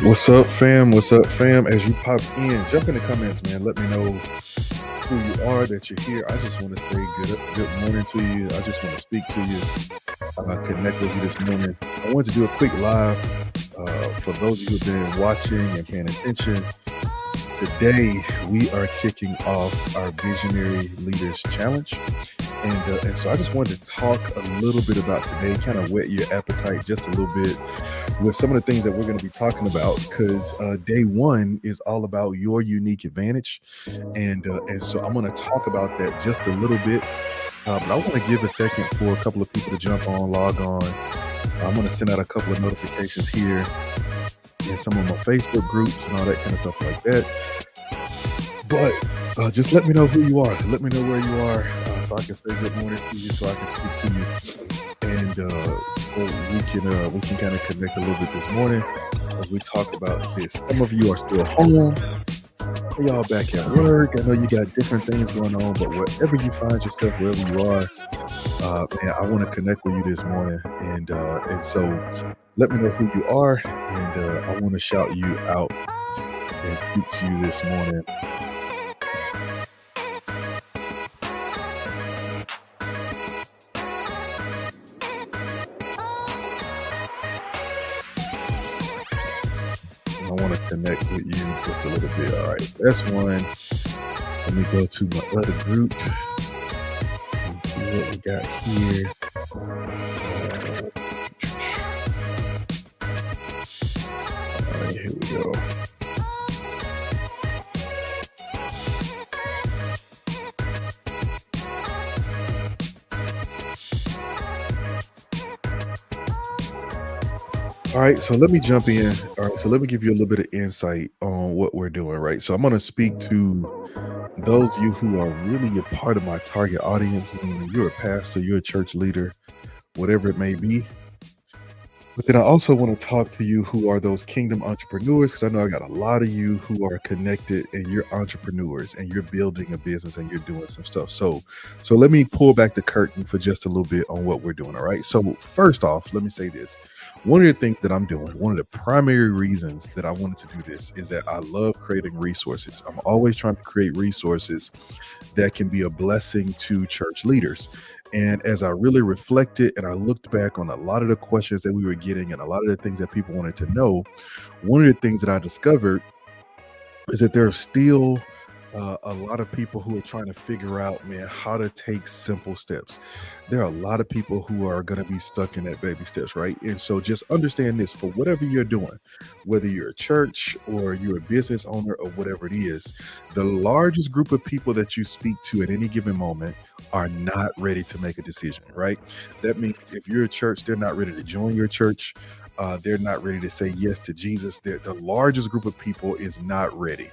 What's up, fam? What's up, fam? As you pop in, jump in the comments, man. Let me know who you are, that you're here. I just want to say good morning to you. I just want to speak to you, connect with you this morning. I wanted to do a quick live for those of you who've been watching and paying attention. Today, we are kicking off our Visionary Leaders Challenge. And so I just wanted to talk a little bit about today, kind of whet your appetite just a little bit with some of the things that we're going to be talking about, because day one is all about your unique advantage. And so I'm going to talk about that just a little bit. But I want to give a second for a couple of people to jump on, log on. I'm going to send out a couple of notifications here in some of my Facebook groups and all that kind of stuff like that. But just let me know who you are. Let me know where you are so I can say good morning to you, so I can speak to you. And we can kind of connect a little bit this morning as we talk about this. Some of you are still home. Some of y'all back at work. I know you got different things going on, but wherever you find yourself, wherever you are, man, I want to connect with you this morning. And so let me know who you are, and I want to shout you out and speak to you this morning. I want to connect with you just a little bit. All right, that's one. Let me go to my other group and see what we got here. All right, here we go. All right, so let me jump in. All right, so let me give you a little bit of insight on what we're doing, right? So I'm going to speak to those of you who are really a part of my target audience, meaning you're a pastor, you're a church leader, whatever it may be. But then I also want to talk to you who are those kingdom entrepreneurs, because I know I got a lot of you who are connected and you're entrepreneurs and you're building a business and you're doing some stuff. So let me pull back the curtain for just a little bit on what we're doing. All right. So first off, let me say this. One of the things that I'm doing, one of the primary reasons that I wanted to do this is that I love creating resources. I'm always trying to create resources that can be a blessing to church leaders. And as I really reflected and I looked back on a lot of the questions that we were getting and a lot of the things that people wanted to know, one of the things that I discovered is that there are still a lot of people who are trying to figure out, man, how to take simple steps. There are a lot of people who are going to be stuck in that baby steps, right? And so just understand this, for whatever you're doing, whether you're a church or you're a business owner or whatever it is, the largest group of people that you speak to at any given moment are not ready to make a decision, right? That means if you're a church, they're not ready to join your church. They're not ready to say yes to Jesus. The largest group of people is not ready.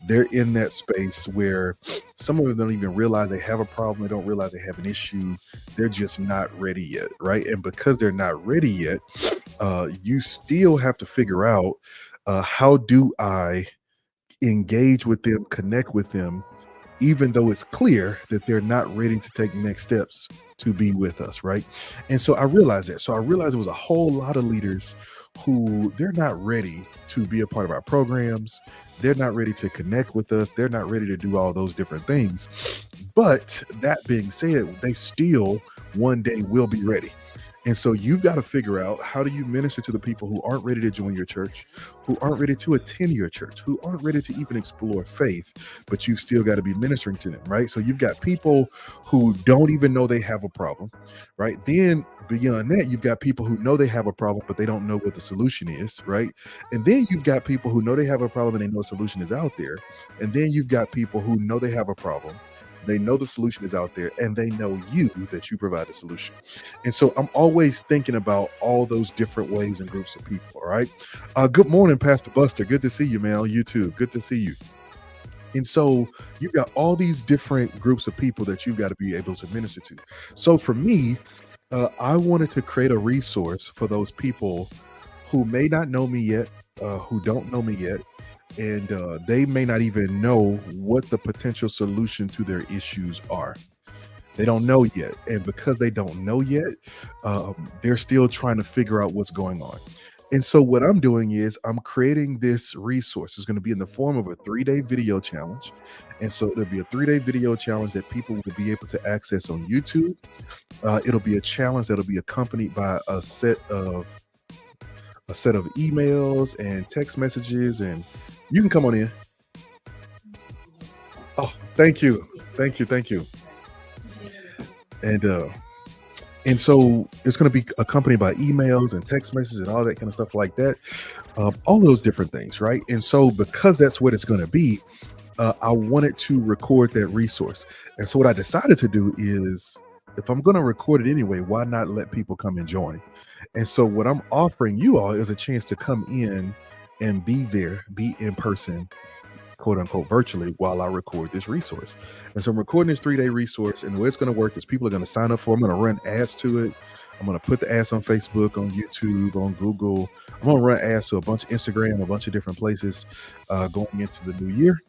They're in that space where some of them don't even realize they have a problem. They don't realize they have an issue. They're just not ready yet, right? And because they're not ready yet, you still have to figure out, how do I engage with them, connect with them, even though it's clear that they're not ready to take next steps to be with us, right? And so I realized that. So I realized there was a whole lot of leaders who they're not ready to be a part of our programs. They're not ready to connect with us. They're not ready to do all those different things. But that being said, they still one day will be ready. And so you've got to figure out, how do you minister to the people who aren't ready to join your church, who aren't ready to attend your church, who aren't ready to even explore faith, but you've still got to be ministering to them, right? So you've got people who don't even know they have a problem, right? Then beyond that, you've got people who know they have a problem, but they don't know what the solution is, right? And then you've got people who know they have a problem and they know a solution is out there. And then you've got people who know they have a problem. They know the solution is out there, and they know that you provide the solution. And so I'm always thinking about all those different ways and groups of people. All right. Good morning, Pastor Buster. Good to see you, man, on YouTube. Good to see you. And so you've got all these different groups of people that you've got to be able to minister to. So for me, I wanted to create a resource for those people who may not know me yet, who don't know me yet, and they may not even know what the potential solution to their issues are. They don't know yet. And because they don't know yet, they're still trying to figure out what's going on. And so what I'm doing is I'm creating this resource. It's going to be in the form of a 3-day video challenge. And so it'll be a 3-day video challenge that people will be able to access on YouTube. It'll be a challenge that'll be accompanied by a set of emails and text messages, and you can come on in. Oh, thank you. Thank you. Thank you. And so it's going to be accompanied by emails and text messages and all that kind of stuff like that. All of those different things, right? And so because that's what it's going to be, I wanted to record that resource. And so what I decided to do is, if I'm going to record it anyway, why not let people come and join? And so what I'm offering you all is a chance to come in and be there, be in person, quote unquote, virtually, while I record this resource. And so I'm recording this 3-day resource, and the way it's going to work is people are going to sign up for it. I'm going to run ads to it. I'm going to put the ads on Facebook, on YouTube, on Google. I'm going to run ads to a bunch of Instagram, a bunch of different places going into the new year.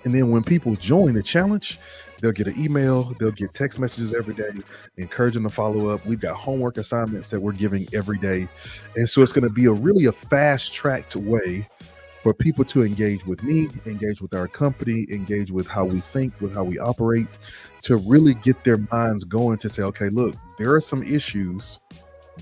And then when people join the challenge, they'll get an email, they'll get text messages every day, encourage them to follow up. We've got homework assignments that we're giving every day. And so it's going to be a fast-tracked way for people to engage with me, engage with our company, engage with how we think, with how we operate, to really get their minds going to say, okay, look, there are some issues,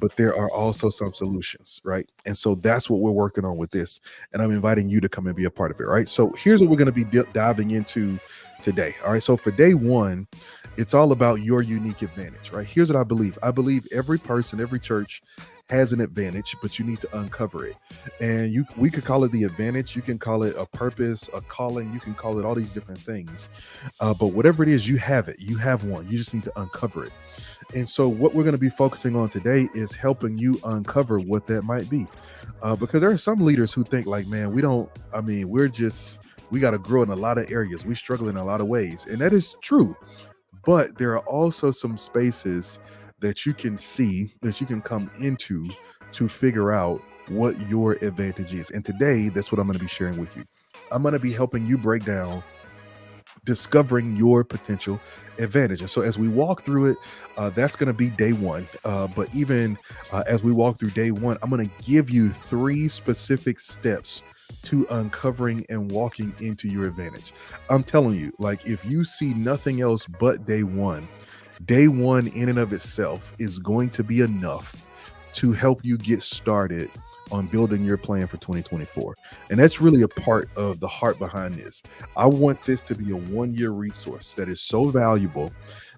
but there are also some solutions, right? And so that's what we're working on with this. And I'm inviting you to come and be a part of it, right? So here's what we're going to be diving into today. All right. So for day one, it's all about your unique advantage, right? Here's what I believe. I believe every person, every church has an advantage, but you need to uncover it. And we could call it the advantage. You can call it a purpose, a calling. You can call it all these different things. But whatever it is, you have it. You have one. You just need to uncover it. And so what we're going to be focusing on today is helping you uncover what that might be. Because there are some leaders who think like, man, we got to grow in a lot of areas. We struggle in a lot of ways. And that is true. But there are also some spaces that you can see, that you can come into to figure out what your advantage is. And today, that's what I'm going to be sharing with you. I'm going to be helping you break down discovering your potential advantage. And so as we walk through it, that's going to be day one. But even as we walk through day one, I'm going to give you 3 specific steps to uncovering and walking into your advantage. I'm telling you, like, if you see nothing else but day one in and of itself is going to be enough to help you get started on building your plan for 2024. And that's really a part of the heart behind this. I want this to be a 1-year resource that is so valuable,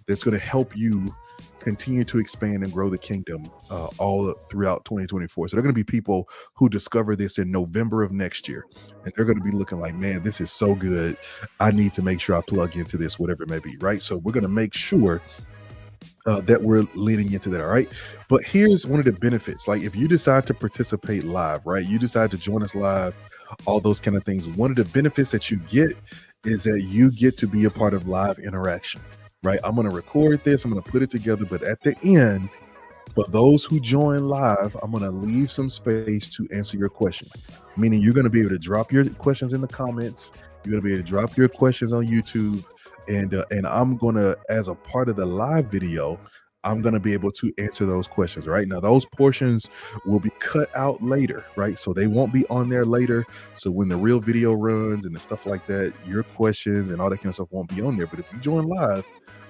that's going to help you continue to expand and grow the kingdom all throughout 2024. So there are going to be people who discover this in November of next year, and they're going to be looking like, man, this is so good. I need to make sure I plug into this, whatever it may be, right? So we're going to make sure that we're leading into that. All right. But here's one of the benefits. Like, if you decide to participate live, right, you decide to join us live, all those kind of things. One of the benefits that you get is that you get to be a part of live interaction, right? I'm going to record this, I'm going to put it together, but at the end, for those who join live, I'm going to leave some space to answer your question, meaning you're going to be able to drop your questions in the comments. You're going to be able to drop your questions on YouTube. And I'm going to, as a part of the live video, I'm going to be able to answer those questions, right? Now, those portions will be cut out later, right? So they won't be on there later. So when the real video runs and the stuff like that, your questions and all that kind of stuff won't be on there. But if you join live,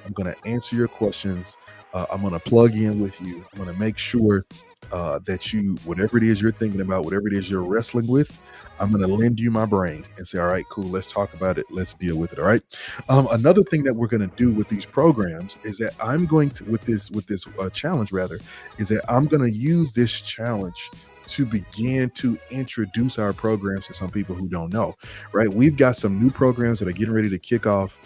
I'm going to answer your questions. I'm going to plug in with you. I'm going to make sure that you, whatever it is you're thinking about, whatever it is you're wrestling with, I'm going to lend you my brain and say, all right, cool, let's talk about it. Let's deal with it. All right. Another thing that we're going to do with these programs is that I'm going to, with this challenge rather, is that I'm going to use this challenge to begin to introduce our programs to some people who don't know, right? We've got some new programs that are getting ready to kick off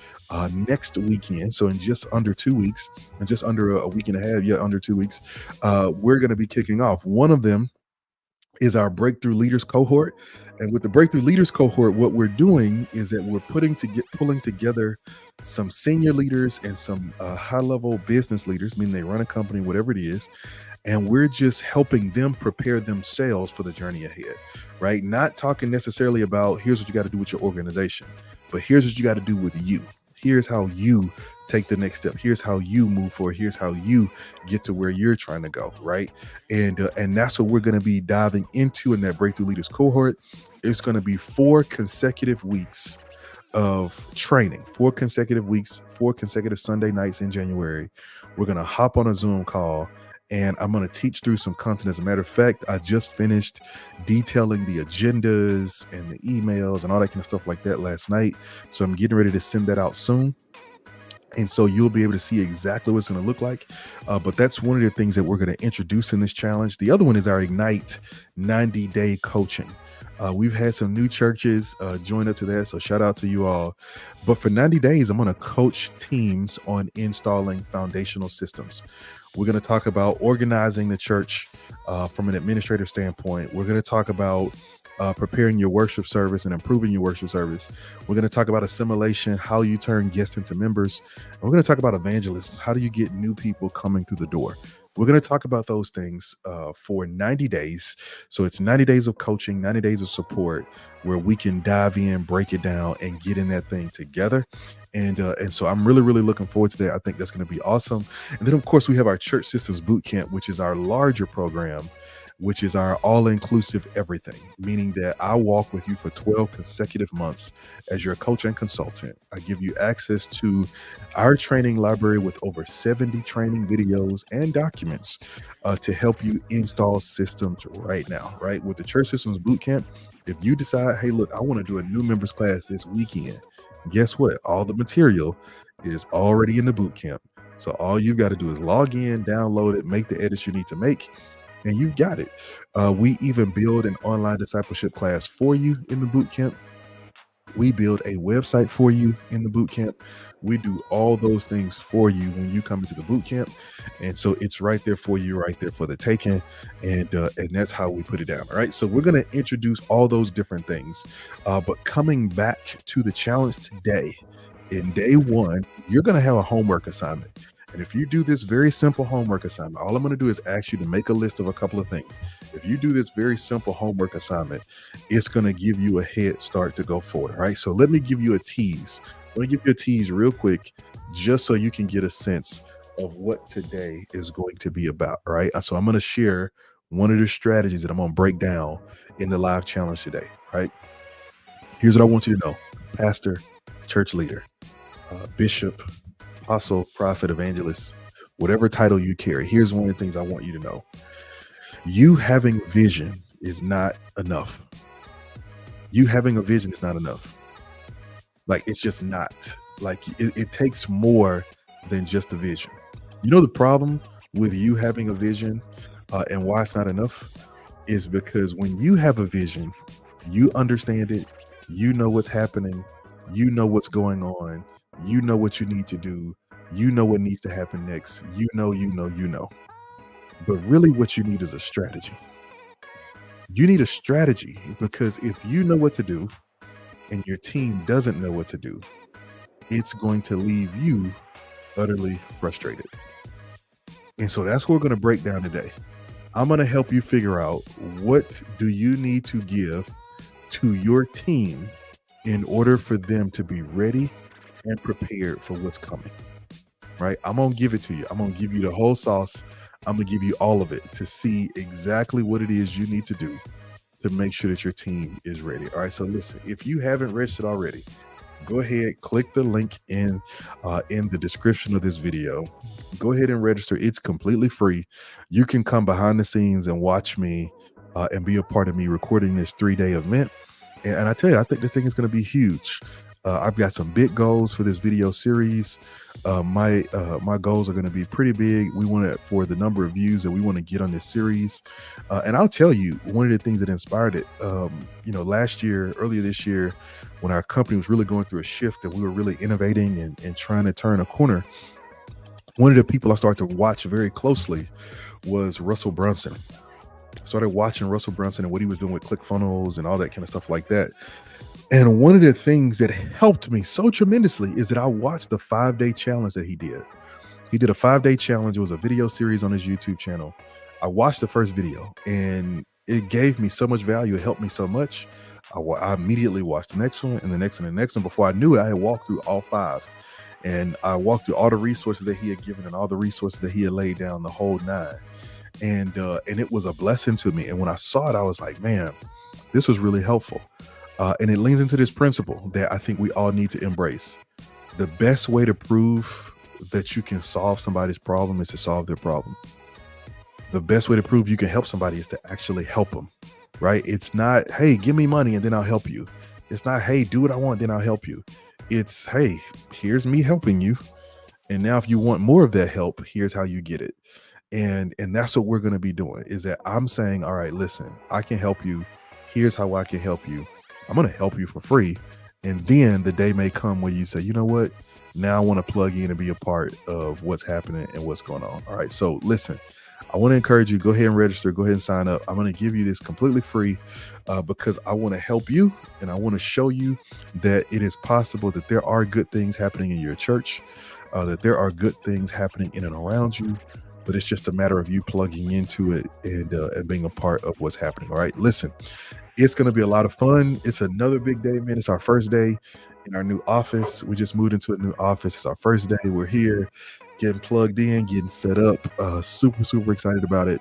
next weekend. So in just under 2 weeks, and just under a week and a half, under 2 weeks, we're going to be kicking off. One of them is our Breakthrough Leaders cohort. And with the Breakthrough Leaders cohort, what we're doing is that we're pulling together some senior leaders and some high-level business leaders, meaning they run a company, whatever it is, and we're just helping them prepare themselves for the journey ahead, right? Not talking necessarily about here's what you got to do with your organization, but here's what you got to do with you. Here's how you take the next step. Here's how you move forward. Here's how you get to where you're trying to go, right? And that's what we're going to be diving into in that Breakthrough Leaders cohort. It's going to be 4 consecutive weeks of training, 4 consecutive weeks, 4 consecutive Sunday nights in January. We're going to hop on a Zoom call and I'm going to teach through some content. As a matter of fact, I just finished detailing the agendas and the emails and all that kind of stuff like that last night. So I'm getting ready to send that out soon. And so you'll be able to see exactly what it's going to look like. But that's one of the things that we're going to introduce in this challenge. The other one is our Ignite 90-day coaching. We've had some new churches join up to that, so shout out to you all. But for 90 days, I'm going to coach teams on installing foundational systems. We're going to talk about organizing the church from an administrative standpoint. We're going to talk about preparing your worship service and improving your worship service. We're going to talk about assimilation, how you turn guests into members. And we're going to talk about evangelism. How do you get new people coming through the door? We're going to talk about those things for 90 days. So it's 90 days of coaching, 90 days of support where we can dive in, break it down, and get in that thing together. And so I'm really, really looking forward to that. I think that's going to be awesome. And then, of course, we have our Church Systems Bootcamp, which is our larger program, which is our all-inclusive everything, meaning that I walk with you for 12 consecutive months as your coach and consultant. I give you access to our training library with over 70 training videos and documents to help you install systems right now, right? With the Church Systems Bootcamp, if you decide, hey, look, I want to do a new members class this weekend, guess what? All the material is already in the bootcamp. So all you've got to do is log in, download it, make the edits you need to make, and you've got it. We even build an online discipleship class for you in the bootcamp. We build a website for you in the bootcamp. We do all those things for you when you come into the bootcamp. And so it's right there for you, right there for the taking. And that's how we put it down. All right. So we're going to introduce all those different things. But coming back to the challenge today, in day 1, you're going to have a homework assignment. And if you do this very simple homework assignment, all I'm going to do is ask you to make a list of a couple of things. If you do this very simple homework assignment, it's going to give you a head start to go forward. All right. So let me give you a tease. I'm going to give you a tease real quick, just so you can get a sense of what today is going to be about. All right. So I'm going to share one of the strategies that I'm going to break down in the live challenge today. All right. Here's what I want you to know. Pastor, church leader, bishop, apostle, prophet, evangelist, whatever title you carry. Here's one of the things I want you to know. You having vision is not enough. You having a vision is not enough. Like, it's just not. Like, it takes more than just a vision. You know, the problem with you having a vision and why it's not enough is because when you have a vision, you understand it, you know what's happening, you know what's going on, you know what you need to do, you know what needs to happen next, you know. But really what you need is a strategy. You need a strategy, because if you know what to do and your team doesn't know what to do, it's going to leave you utterly frustrated. And so that's what we're going to break down today. I'm going to help you figure out, what do you need to give to your team in order for them to be ready and prepared for what's coming, right? I'm going to give it to you. I'm going to give you the whole sauce. I'm going to give you all of it to see exactly what it is you need to do to make sure that your team is ready. All right. So listen, if you haven't registered already, go ahead, click the link in the description of this video. Go ahead and register. It's completely free. You can come behind the scenes and watch me and be a part of me recording this 3-day event. And I tell you, I think this thing is going to be huge. I've got some big goals for this video series. My goals are going to be pretty big. We want it for the number of views that we want to get on this series. And I'll tell you, one of the things that inspired it, earlier this year, when our company was really going through a shift and we were really innovating and trying to turn a corner, one of the people I started to watch very closely was Russell Brunson. Started watching Russell Brunson and what he was doing with ClickFunnels and all that kind of stuff like that. And one of the things that helped me so tremendously is that I watched the 5-day challenge that he did. He did a 5-day challenge. It was a video series on his YouTube channel. I watched the first video and it gave me so much value. It helped me so much. I immediately watched the next one and the next one and the next one. Before I knew it, I had walked through all 5. And I walked through all the resources that he had given and all the resources that he had laid down, the whole nine. And it was a blessing to me. And when I saw it, I was like, man, this was really helpful. And it leans into this principle that I think we all need to embrace. The best way to prove that you can solve somebody's problem is to solve their problem. The best way to prove you can help somebody is to actually help them, right? It's not, hey, give me money and then I'll help you. It's not, hey, do what I want, then I'll help you. It's, hey, here's me helping you. And now if you want more of that help, here's how you get it. And that's what we're going to be doing, is that I'm saying, all right, listen, I can help you. Here's how I can help you. I'm going to help you for free. And then the day may come where you say, you know what? Now I want to plug in and be a part of what's happening and what's going on. All right. So listen, I want to encourage you, go ahead and register, go ahead and sign up. I'm going to give you this completely free because I want to help you and I want to show you that it is possible that there are good things happening in your church, that there are good things happening in and around you, but it's just a matter of you plugging into it and being a part of what's happening. All right, listen, it's going to be a lot of fun. It's another big day, man. It's our first day in our new office. We just moved into a new office. It's our first day. We're here, getting plugged in, getting set up. Super excited about it,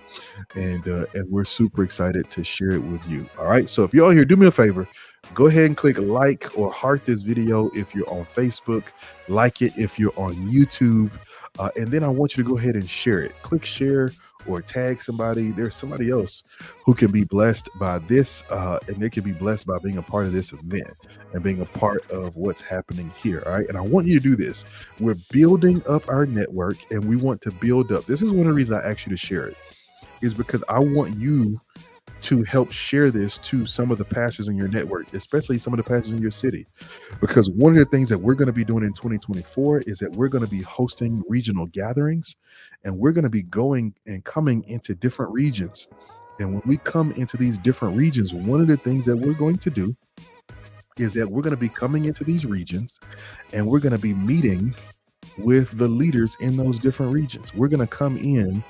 and we're super excited to share it with you. All right, so if you're all here, do me a favor. Go ahead and click like or heart this video if you're on Facebook. Like it if you're on YouTube. And then I want you to go ahead and share it. Click share or tag somebody. There's somebody else who can be blessed by this, and they can be blessed by being a part of this event and being a part of what's happening here. All right. And I want you to do this. We're building up our network and we want to build up. This is one of the reasons I asked you to share it, is because I want you to help share this to some of the pastors in your network, especially some of the pastors in your city. Because one of the things that we're going to be doing in 2024 is that we're going to be hosting regional gatherings, and we're going to be going and coming into different regions. And when we come into these different regions, one of the things that we're going to do is that we're going to be coming into these regions and we're going to be meeting with the leaders in those different regions. We're going to come in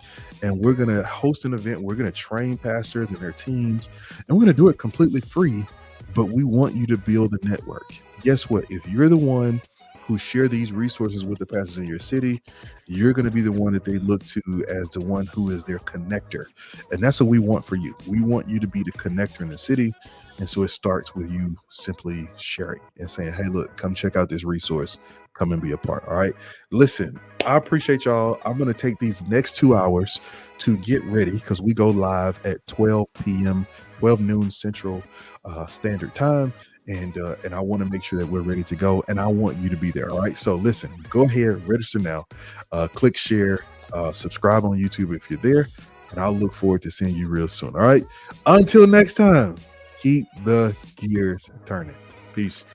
and we're going to host an event. We're going to train pastors and their teams, and we're going to do it completely free, but we want you to build a network. Guess what? If you're the one who share these resources with the pastors in your city, you're going to be the one that they look to as the one who is their connector. And that's what we want for you. We want you to be the connector in the city. And so it starts with you simply sharing and saying, hey, look, come check out this resource. Come and be a part. All right. Listen, I appreciate y'all. I'm going to take these next 2 hours to get ready because we go live at 12 p.m., 12 noon Central Standard Time. And I want to make sure that we're ready to go. And I want you to be there. All right. So listen, go ahead, register now, click share, subscribe on YouTube if you're there. And I'll look forward to seeing you real soon. All right. Until next time, keep the gears turning. Peace.